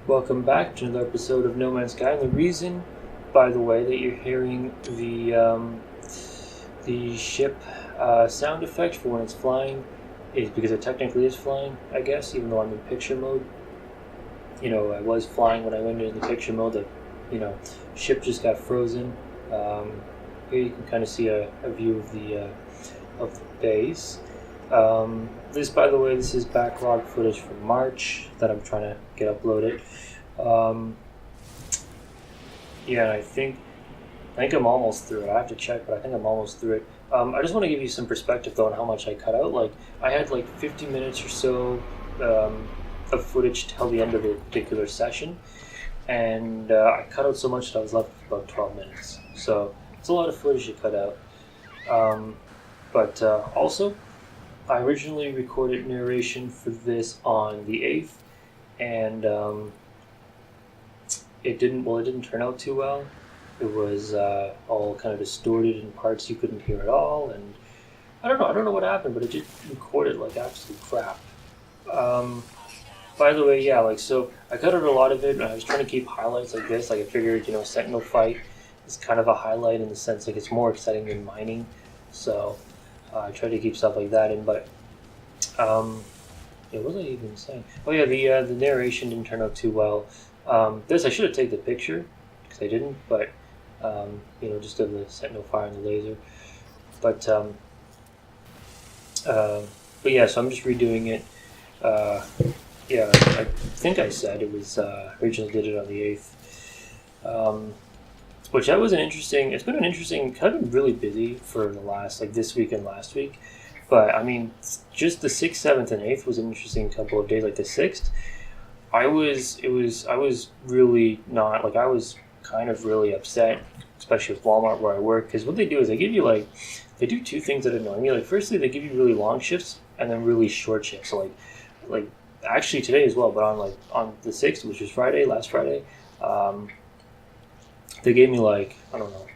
Welcome back to another episode of No Man's Sky. And the reason, by the way, that you're hearing the ship sound effect for when it's flying is because it technically is flying, I guess, even though I'm in picture mode. I was flying when I went into the picture mode. The ship just got frozen. Here you can kind of see a view of the base. By the way, this is backlog footage from March that I'm trying to get uploaded. And I think I'm almost through it. I have to check, but I think I'm almost through it. I just want to give you some perspective though on how much I cut out. Like I had like 50 minutes or so of footage till the end of a particular session, and I cut out so much that I was left with about 12 minutes. So it's a lot of footage to cut out. But also, I originally recorded narration for this on the 8th, and it didn't turn out too well. It was all kind of distorted in parts you couldn't hear at all, and I don't know what happened, but it just recorded like absolute crap. By the way, so I cut out a lot of it, and I was trying to keep highlights like this. Like I figured, Sentinel fight is kind of a highlight in the sense like it's more exciting than mining, so I tried to keep stuff like that in. But what was I even saying? Oh yeah, the narration didn't turn out too well. This I should have taken the picture because I didn't, but just of the Sentinel fire and the laser. But so I'm just redoing it. I think I said it was originally did it on the 8th. Which that was it's been an interesting, kind of been really busy for the last, like this week and last week. But I mean, just the 6th, 7th, and 8th was an interesting couple of days. Like the 6th, I was really not, like I was kind of really upset, especially with Walmart where I work, because what they do is they do two things that annoy me. Like firstly, they give you really long shifts and then really short shifts. So like actually today as well, but on the 6th, which was last Friday, they gave me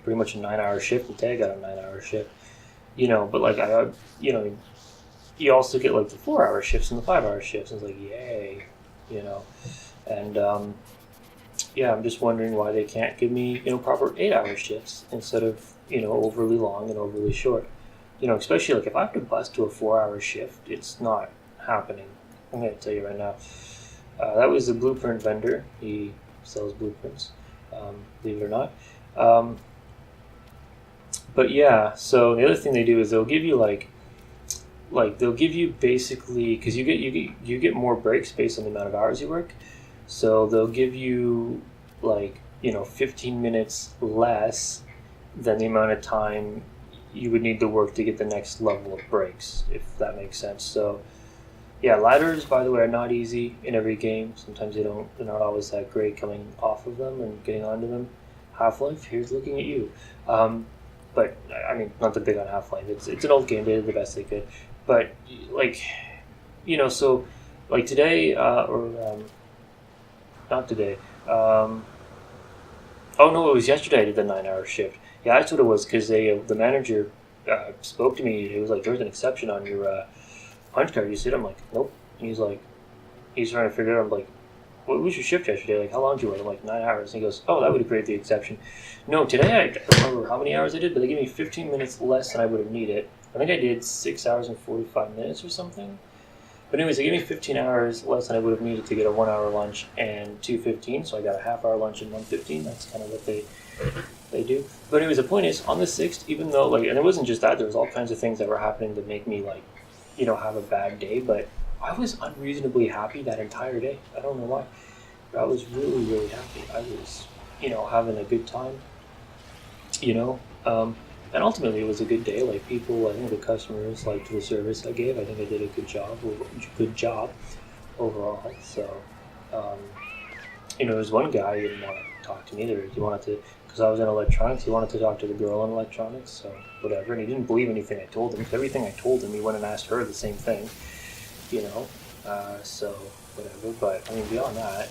pretty much a 9-hour shift. The day I got a 9-hour shift, but you also get like the 4-hour shifts and the 5-hour shifts. And it's like, yay, and I'm just wondering why they can't give me, proper 8-hour shifts instead of, overly long and overly short, especially like if I have to bust to a 4-hour shift, it's not happening. I'm going to tell you right now. That was the blueprint vendor. He sells blueprints. Believe it or not. But yeah, so the other thing they do is they'll give you they'll give you basically, because you get more breaks based on the amount of hours you work. So they'll give you 15 minutes less than the amount of time you would need to work to get the next level of breaks, if that makes sense. So yeah, ladders, by the way, are not easy in every game. Sometimes they're not always that great coming off of them and getting onto them. Half-Life, here's looking at you. But I mean, not the big on Half-Life. It's an old game. They did the best they could. But so like today not today. Oh no, it was yesterday I did the 9-hour shift. Yeah, that's what it was, because the manager spoke to me. It was like, there's an exception on your punch card. You see it? I'm like, nope. And he's trying to figure it out. I'm like, what was your shift yesterday? Like, how long did you work? I'm like, 9 hours. And he goes, oh, that would create the exception. No, today I don't remember how many hours I did, but they gave me 15 minutes less than I would have needed. I think I did 6 hours and 45 minutes or something. But anyways, they gave me 15 hours less than I would have needed to get a 1-hour lunch and 2:15. So I got a half-hour lunch and 1:15. That's kind of what they do. But anyways, the point is, on the 6th, even though, and it wasn't just that, there was all kinds of things that were happening to make me, have a bad day, but I was unreasonably happy that entire day. I don't know why. I was really, really happy. I was, having a good time, and ultimately it was a good day. Like people, I think the customers liked the service I gave. I think I did a good job overall. So, there was one guy who didn't want to talk to me. He wanted to, because I was in electronics, he wanted to talk to the girl in electronics, so whatever. And he didn't believe anything I told him, because everything I told him, he went and asked her the same thing, so whatever. But I mean, beyond that,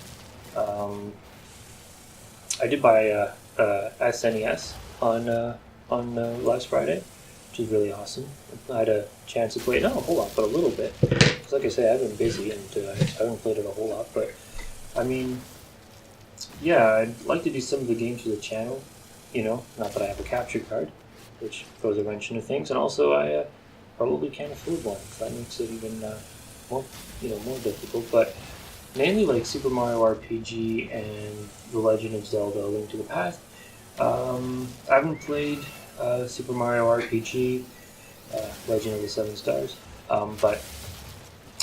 I did buy SNES on last Friday, which is really awesome. I had a chance to play it, not a whole lot, but a little bit. Because like I say, I've been busy and I haven't played it a whole lot. But I mean, yeah, I'd like to do some of the games for the channel. Not that I have a capture card, which throws a wrench into things, and also I probably can't afford one, so that makes it even more, more difficult. But mainly like Super Mario RPG and The Legend of Zelda: A Link to the Past. I haven't played Super Mario RPG, Legend of the Seven Stars, but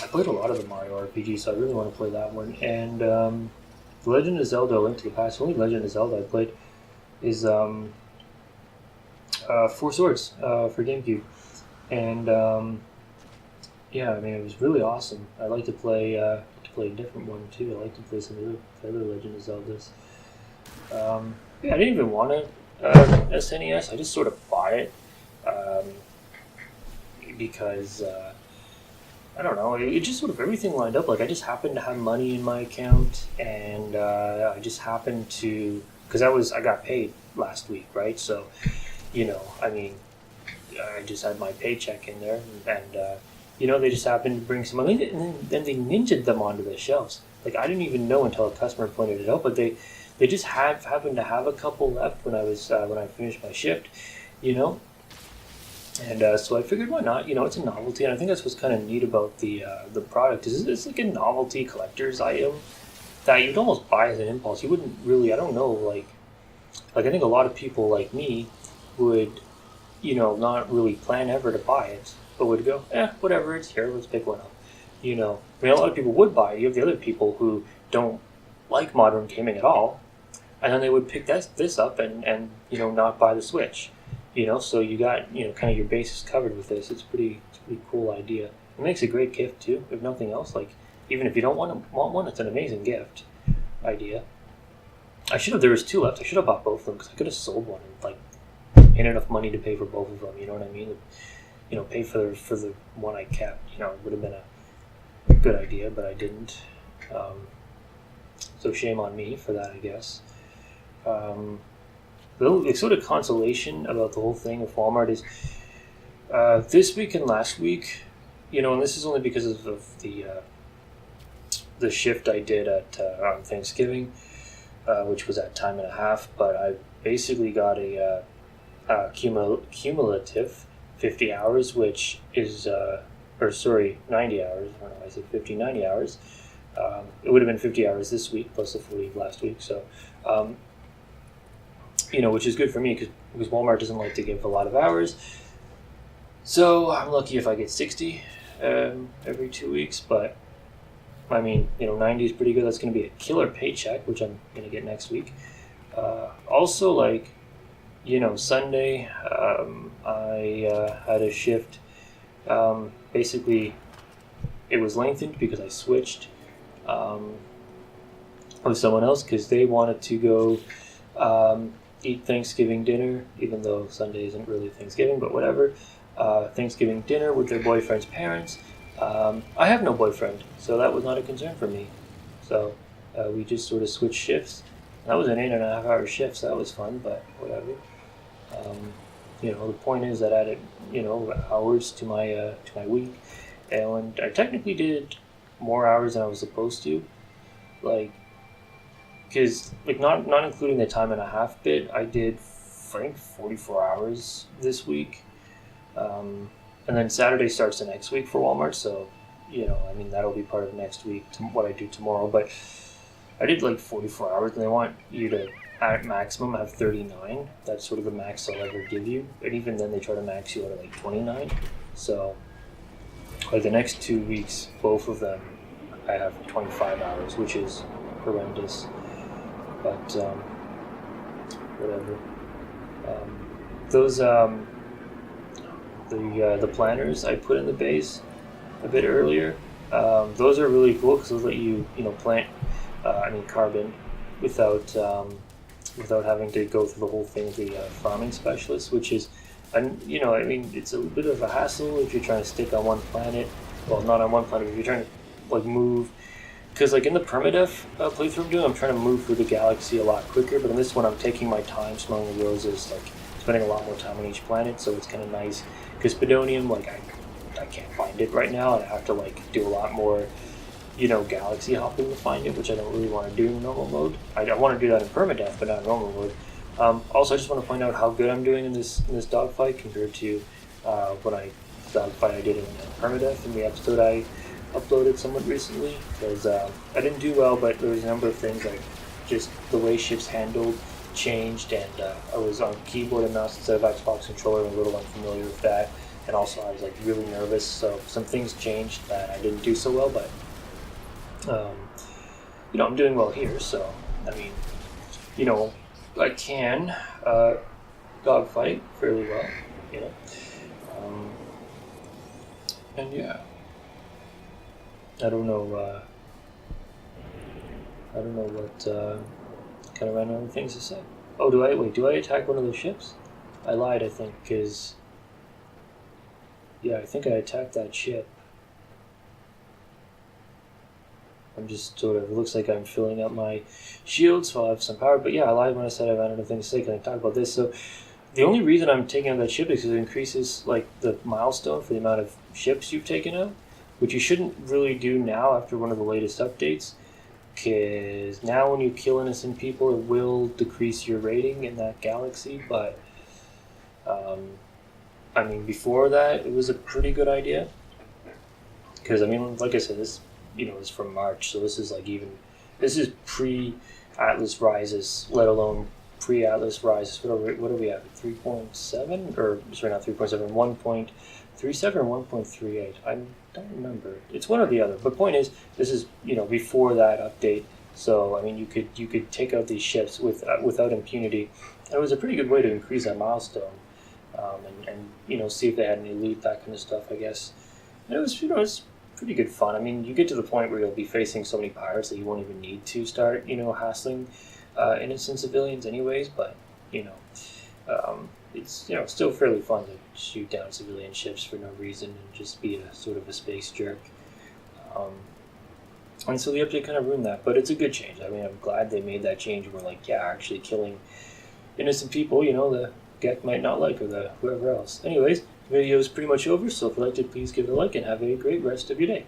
I played a lot of the Mario RPGs, so I really want to play that one. And The Legend of Zelda: A Link to the Past. The only Legend of Zelda I played is Four Swords for GameCube, and yeah, I mean it was really awesome. I like to play a different one too. I like to play some of the other Legend of Zeldas. Yeah, I didn't even want a SNES. I just sort of bought it because I don't know. It just sort of everything lined up. Like I just happened to have money in my account, and I just happened to because I got paid last week, right? So, I mean, I just had my paycheck in there, and they just happened to bring some money, and then they ninjaed them onto the shelves. Like I didn't even know until a customer pointed it out, but they just happened to have a couple left when I finished my shift, you know. And so I figured, why not? It's a novelty, and I think that's what's kind of neat about the product is it's like a novelty collector's item that you'd almost buy as an impulse. You wouldn't really, I don't know, like I think a lot of people like me would, not really plan ever to buy it, but would go, whatever, it's here, let's pick one up. I mean, a lot of people would buy it. You have the other people who don't like modern gaming at all, and then they would pick this up and not buy the Switch. So you got kind of your bases covered with this. It's a pretty cool idea. It makes a great gift too, if nothing else. Like even if you don't want one, it's an amazing gift idea. There was two left. I should have bought both of them because I could have sold one and like made enough money to pay for both of them. You know what I mean? Pay for the one I kept. It would have been a good idea, but I didn't. So shame on me for that, I guess. The sort of consolation about the whole thing with Walmart is this week and last week, and this is only because of the shift I did at on Thanksgiving, which was at time and a half. But I basically got a cumulative 50 hours, which is 90 hours. I don't know. I said 50, 90 hours. It would have been 50 hours this week plus the 40 last week. So. Which is good for me because Walmart doesn't like to give a lot of hours. So I'm lucky if I get 60 every 2 weeks. But I mean, 90 is pretty good. That's going to be a killer paycheck, which I'm going to get next week. Also, Sunday, I had a shift. Basically, it was lengthened because I switched with someone else because they wanted to go eat Thanksgiving dinner, even though Sunday isn't really Thanksgiving, but whatever. Thanksgiving dinner with their boyfriend's parents. I have no boyfriend, so that was not a concern for me. So we just sort of switched shifts. That was an 8.5-hour shift, so that was fun, but whatever. The point is that I added, hours to my week, and I technically did more hours than I was supposed to, because not including the time and a half bit, I did I think 44 hours this week, and then Saturday starts the next week for Walmart. So, that'll be part of next week to what I do tomorrow. But I did 44 hours, and they want you to at maximum have 39. That's sort of the max they'll ever give you, and even then they try to max you out at 29. So, the next 2 weeks, both of them, I have 25 hours, which is horrendous. But whatever. Those the planners I put in the base a bit earlier. Those are really cool because those let you plant carbon without having to go through the whole thing with the farming specialist, which is it's a bit of a hassle if you're trying to stick on one planet. Well, not on one planet, if you're trying to move. Because in the Permadeath playthrough I'm doing, I'm trying to move through the galaxy a lot quicker, but in this one I'm taking my time smelling the roses, spending a lot more time on each planet, so it's kind of nice. Because Spidonium, I can't find it right now, and I have to do a lot more, galaxy hopping to find it, which I don't really want to do in normal mode. I want to do that in permadeath, but not in normal mode. Also, I just want to point out how good I'm doing in this dogfight compared to when dogfight I did in permadeath in the episode I uploaded somewhat recently, because I didn't do well, but there was a number of things like just the way ships handled changed, and I was on keyboard and mouse instead of Xbox controller, a little unfamiliar with that, and also I was like really nervous, so some things changed that I didn't do so well, but I'm doing well here, so I mean, I can dogfight fairly well, and yeah. I don't know what kind of random things to say. Oh, do I attack one of those ships? I lied, I think, because I think I attacked that ship. I'm just sort of, it looks like I'm filling up my shields, so I'll have some power, but yeah, I lied when I said I ran out of things to say. Can I talk about this? So the only reason I'm taking out that ship is because it increases like the milestone for the amount of ships you've taken out, which you shouldn't really do now after one of the latest updates, because now when you kill innocent people, it will decrease your rating in that galaxy, but I mean, before that, it was a pretty good idea, because I mean, like I said, this is from March, so this is pre-Atlas Rises, let alone pre-Atlas Rises. What are we at? 3.7? Or sorry, not 3.7, 1.37 or 1.38? I don't remember. It's one or the other. But point is, this is before that update. So I mean, you could take out these ships without impunity. And it was a pretty good way to increase that milestone, and see if they had any loot, that kind of stuff, I guess. And it was it's pretty good fun. I mean, you get to the point where you'll be facing so many pirates that you won't even need to start hassling innocent civilians anyways, but it's still fairly fun to shoot down civilian ships for no reason and just be a sort of a space jerk. And so the update kind of ruined that, but it's a good change. I mean, I'm glad they made that change where actually killing innocent people, the Gek might not like, or the whoever else. Anyways, the video is pretty much over, so if you liked it, please give it a like and have a great rest of your day.